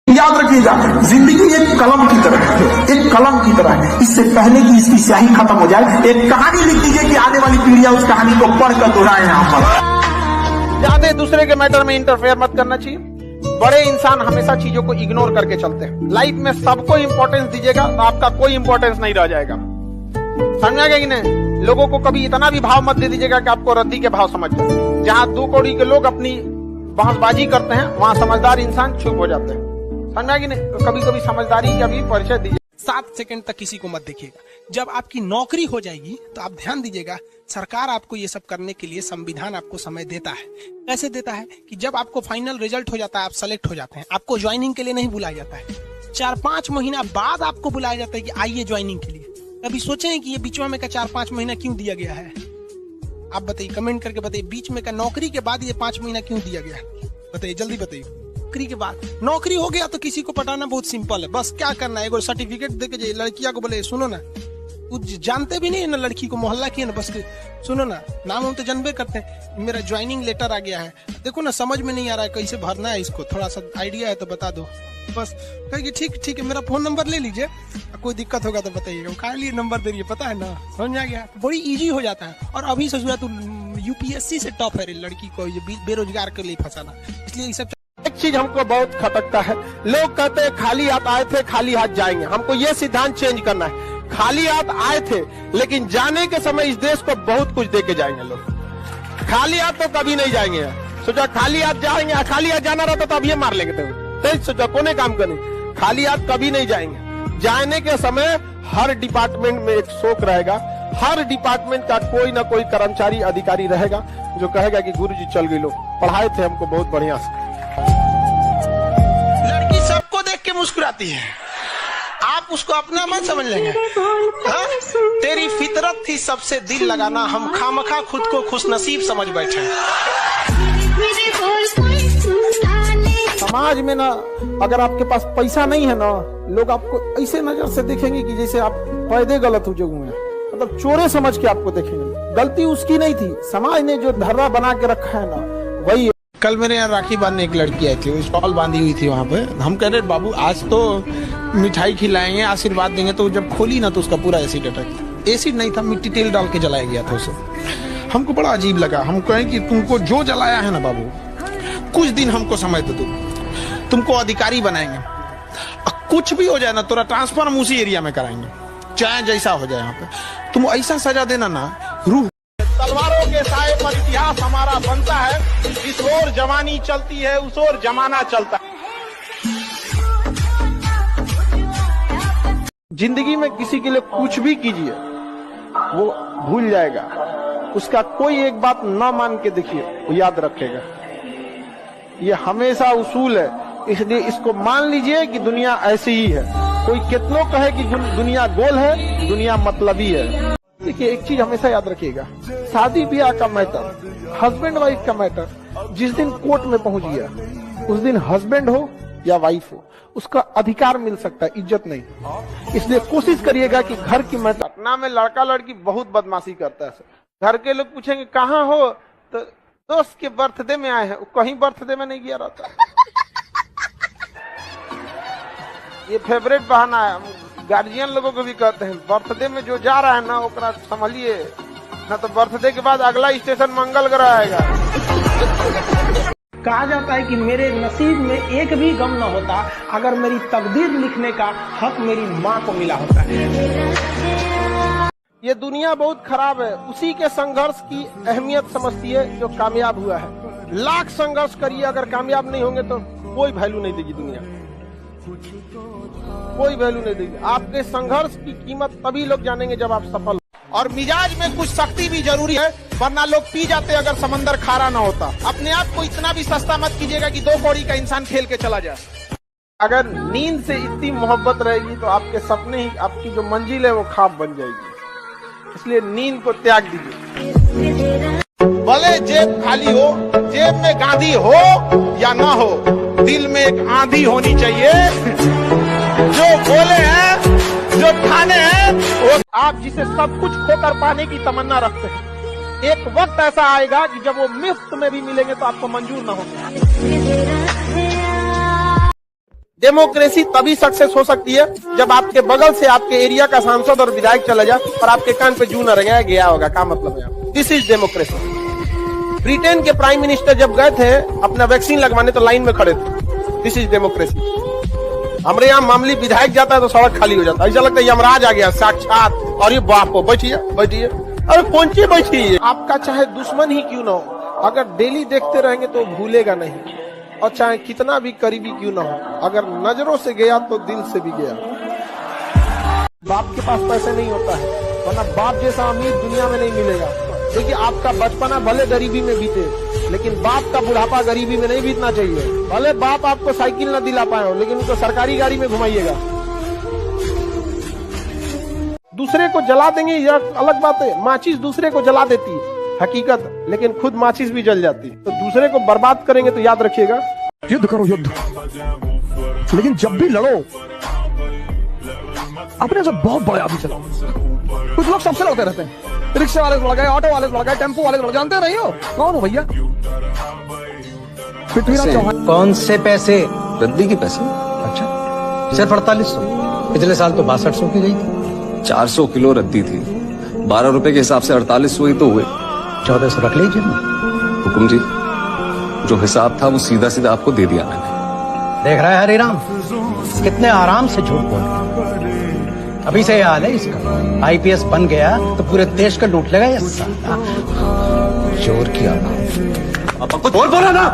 याद रखिएगा, जिंदगी एक कलम की तरह है, एक कलम की तरह है। इससे पहले कि इसकी स्याही खत्म हो जाए, एक कहानी लिख दीजिए कि आने वाली पीढ़ियां उस कहानी को पढ़कर दोहराए। यहाँ पर ज्यादा दूसरे के मैटर में इंटरफेयर मत करना चाहिए। बड़े इंसान हमेशा चीजों को इग्नोर करके चलते हैं। लाइफ में सबको इंपॉर्टेंस दीजिएगा तो आपका कोई इंपॉर्टेंस नहीं रह जाएगा। समझा गया कि नहीं? लोगों को कभी इतना भी भाव मत दे दीजिएगा कि आपको रद्दी के भाव समझ जाए। जहां 2 कौड़ी के लोग अपनी बहसबाजी करते हैं, वहां समझदार इंसान चुप हो जाते हैं। समझा कि नहीं? तो कभी कभी समझदारी का भी परिचय दीजिए। 7 सेकंड तक किसी को मत देखिएगा। जब आपकी नौकरी हो जाएगी तो आप ध्यान दीजिएगा, सरकार आपको ये सब करने के लिए संविधान आपको समय देता है। कैसे देता है कि जब आपको फाइनल रिजल्ट हो जाता है, आप सेलेक्ट हो जाते हैं, आपको ज्वाइनिंग के लिए नहीं बुलाया जाता है। 4-5 महीना बाद आपको बुलाया जाता है कि आइए ज्वाइनिंग के लिए। कभी सोचे हैं कि ये बीच में का 4-5 महीना क्यों दिया गया है? आप बताइए, कमेंट करके बताइए, बीच में का नौकरी के बाद ये 5 महीना क्यों दिया गया? बताइए, जल्दी बताइए। नौकरी के बाद नौकरी हो गया तो किसी को पटाना बहुत सिंपल है। बस क्या करना है, एगो सर्टिफिकेट देके जाइए, लड़किया को बोले सुनो ना, कुछ जानते भी नहीं है ना लड़की को, मोहल्ला की है ना, बस सुनो ना, नाम हम तो जानबे करते हैं, मेरा ज्वाइनिंग लेटर आ गया है, देखो ना समझ में नहीं आ रहा है कैसे भरना है इसको, थोड़ा सा आइडिया है तो बता दो। बस कहेगी ठीक है, मेरा फोन नंबर ले लीजिए, कोई दिक्कत होगा तो बताइएगा। कहा लिए नंबर दे रही है, पता है ना, समझ आ गया, बड़ी इजी हो जाता है। और अभी से तो यूपीएससी से टॉप है लड़की को बेरोजगार के लिए फंसाना, इसलिए ये सब। एक चीज हमको बहुत खटकता है, लोग कहते हैं खाली हाथ आए थे खाली हाथ जाएंगे। हमको ये सिद्धांत चेंज करना है। खाली हाथ आए थे लेकिन जाने के समय इस देश को बहुत कुछ दे के जाएंगे लोग। खाली हाथ तो कभी नहीं जाएंगे। सोचा खाली हाथ जाएंगे, खाली हाथ जाना रहता तो अब ये मार लेंगे। तो सोचा कोने काम करने, खाली हाथ कभी नहीं जाएंगे। जाने के समय हर डिपार्टमेंट में एक शोक रहेगा, हर डिपार्टमेंट का कोई ना कोई कर्मचारी अधिकारी रहेगा जो कहेगा कि गुरुजी चल गए, लोग पढ़ाए थे हमको बहुत बढ़िया से। लड़की सबको देख के मुस्कुराती है, आप उसको अपना मत समझ लेंगे। हाँ? तेरी फितरत थी सबसे दिल लगाना, हम खामखा खुद को खुशनसीब समझ बैठे। समाज में ना अगर आपके पास पैसा नहीं है ना, लोग आपको ऐसे नजर से देखेंगे कि जैसे आप पैदे गलत हो हुए हैं, मतलब चोरे समझ के आपको देखेंगे। गलती उसकी नहीं थी, समाज ने जो धर्रा बना के रखा है ना वही। कल मेरे यहाँ राखी बांधने एक लड़की आई थी, वो स्टॉल बांधी हुई थी वहाँ पे। हम कह रहे बाबू आज तो मिठाई खिलाएंगे, आशीर्वाद देंगे, तो जब खोली ना तो उसका पूरा एसिड अटैक। एसिड नहीं था, मिट्टी तेल डाल के जलाया गया था उसे। हमको बड़ा अजीब लगा। हम कहें कि तुमको जो जलाया है ना बाबू, कुछ दिन हमको समय दे दो, तुमको अधिकारी बनाएंगे, कुछ भी हो जाए ना तेरा ट्रांसफर हम उसी एरिया में कराएंगे, चाहे जैसा हो जाए। यहाँ पे तुम ऐसा सजा देना ना, रूह। तलवारों के साए पर इतिहास हमारा बनता है, इस ओर जवानी चलती है उस ओर जमाना चलता है। जिंदगी में किसी के लिए कुछ भी कीजिए वो भूल जाएगा, उसका कोई एक बात ना मान के देखिए वो याद रखेगा। ये हमेशा उसूल है, इसलिए इसको मान लीजिए कि दुनिया ऐसी ही है। कोई कितनों कहे कि दुनिया गोल है, दुनिया मतलबी है। देखिए एक चीज हमेशा याद रखिएगा, शादी ब्याह का मैटर, हस्बैंड वाइफ का मैटर, जिस दिन कोर्ट में पहुंच गया उस दिन हस्बैंड हो या वाइफ हो उसका अधिकार मिल सकता है, इज्जत नहीं। इसलिए कोशिश करिएगा कि घर की मैटर। पटना में लड़का लड़की बहुत बदमाशी करता है। घर के लोग पूछेंगे कहाँ हो, तो दोस्त के बर्थडे में आए हैं। कहीं बर्थडे में नहीं गया रहता। ये फेवरेट बहाना है, गार्जियन लोगों को भी कहते हैं, बर्थडे में जो जा रहा है ना ओकरा संभलिए, ना तो बर्थडे के बाद अगला स्टेशन मंगल ग्रह आएगा। कहा जाता है कि मेरे नसीब में एक भी गम न होता अगर मेरी तकदीर लिखने का हक मेरी माँ को मिला होता है। ये दुनिया बहुत खराब है, उसी के संघर्ष की अहमियत समझती है जो कामयाब हुआ है। लाख संघर्ष करिए, अगर कामयाब नहीं होंगे तो कोई वैल्यू नहीं देगी दुनिया, कोई वैल्यू नहीं देगी। आपके संघर्ष की कीमत तभी लोग जानेंगे जब आप सफल। और मिजाज में कुछ सख्ती भी जरूरी है, वरना लोग पी जाते अगर समंदर खारा ना होता। अपने आप को इतना भी सस्ता मत कीजिएगा कि 2 कौड़ी का इंसान खेल के चला जाए। अगर नींद से इतनी मोहब्बत रहेगी तो आपके सपने ही, आपकी जो मंजिल है वो ख्वाब बन जाएगी। इसलिए नींद को त्याग दीजिए। भले जेब खाली हो, जेब में गांधी हो या ना हो, दिल में एक आंधी होनी चाहिए। जो बोले हैं, जो ठाने हैं, वो आप जिसे सब कुछ खोकर पाने की तमन्ना रखते हैं, एक वक्त ऐसा आएगा कि जब वो मुफ्त में भी मिलेंगे तो आपको मंजूर ना होगा। डेमोक्रेसी तभी सक्सेस हो सकती है जब आपके बगल से आपके एरिया का सांसद और विधायक चला जाए और आपके कान पे जू न रंगाया गया होगा। क्या मतलब है? This is democracy. ब्रिटेन के प्राइम मिनिस्टर जब गए थे अपना वैक्सीन लगवाने तो लाइन में खड़े थे। This is democracy. हमारे यहाँ मामूली विधायक जाता है तो सड़क खाली हो जाता है, ऐसा लगता है यमराज आ गया साक्षात। और ये बाप को बैठिए बैठिए, अरे कौन सी बैठिए। आपका चाहे दुश्मन ही क्यों ना हो, अगर डेली देखते रहेंगे तो भूलेगा नहीं, और चाहे कितना भी करीबी क्यों ना हो, अगर नजरों से गया तो दिल से भी गया। बाप के पास पैसे नहीं होता है, वरना बाप जैसा अमीर दुनिया में नहीं मिलेगा। देखिए आपका बचपना भले गरीबी में बीते, लेकिन बाप का बुढ़ापा गरीबी में नहीं बीतना चाहिए। भले बाप आपको साइकिल न दिला पाए हो, लेकिन उनको सरकारी गाड़ी में घुमाइएगा। दूसरे को जला देंगे यह अलग बात है, माचिस दूसरे को जला देती है हकीकत, लेकिन खुद माचिस भी जल जाती है। तो दूसरे को बर्बाद करेंगे तो याद रखिएगा, युद्ध करो युद्ध, लेकिन जब भी लड़ो अपने से बहुत बड़े आदमी चलाओ। कुछ लोग सबसे लड़ते रहते हैं, रिक्शा वाले से लड़ गए, ऑटो वाले से लड़ गए, टेम्पो वाले से लड़, जानते नहीं हो कौन हो भैया? पृथ्वीराज चौहान। कौन से पैसे? रद्दी के पैसे। अच्छा, सिर्फ 4800। पिछले साल तो 6200 की गई थी। 400 किलो रद्दी थी, 12 रुपए के हिसाब से 4800 ही तो हुए। 1400 रख लीजिए। हुकुम जी, जो हिसाब था वो सीधा सीधा आपको दे दिया मैंने। देख रहा है हरिराम, कितने आराम से झूठ बोल रहा है। अभी से हाल है इसका, आईपीएस बन गया तो पूरे देश का लूट लेगा ये साला। चोर की औलाद। अब कुछ और बोला ना।